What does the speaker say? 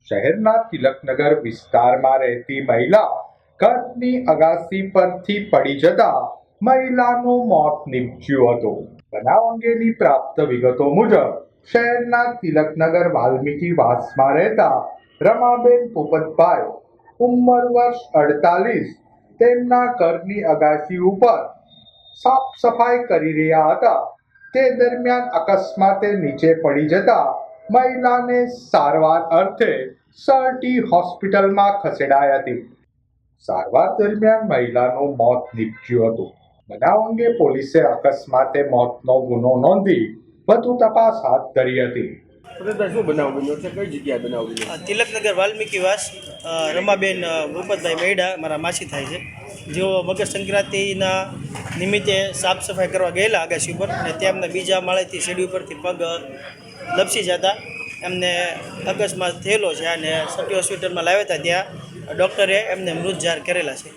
શહેરના તિલકનગર વિસ્તારમાં રહેતી મહિલા ઘરની અગાસી પરથી પડી જતા મહિલાનું મોત નીપજ્યું હતું. બનાવ અંગેની પ્રાપ્ત વિગતો મુજબ શહેરના તિલકનગર વાલ્મીકીવાસમાં રહેતા રમાબેન પોપટભાઈ ઉંમર વર્ષ 48 તેમના ઘરની અગાસી ઉપર સાફ સફાઈ કરી રહ્યા હતા. તે દરમિયાન અકસ્માતે નીચે પડી જતા મહિલાને સારવાર અર્થે સરટી હોસ્પિટલમાં ખસેડાઈ હતી. સારવાર દરમિયાન મહિલાનું મોત નીપજ્યું હતું. બનાવ અંગે પોલીસે અકસ્માતે મોતનો ગુનો નોંધી વધુ તપાસ હાથ ધરી હતી. શું બનાવ બન્યો છે? કઈ જગ્યાએ બનાવ બન્યો? તિલકનગર વાલ્મીકીવાસ રમાબેન ભૂપતભાઈ મેડા મારા માસી થાય છે. જેઓ મકર સંક્રાંતિના નિમિત્તે સાફ સફાઈ કરવા ગયેલા અગાસી ઉપર અને ત્યાં એમને બીજા માળેથી સીડી ઉપરથી પગ લપસી જતા એમને અકસ્માત થયેલો છે અને સટી હોસ્પિટલમાં લાવ્યા હતા. ત્યાં ડૉક્ટરે એમને મૃત જાહેર કરેલા છે.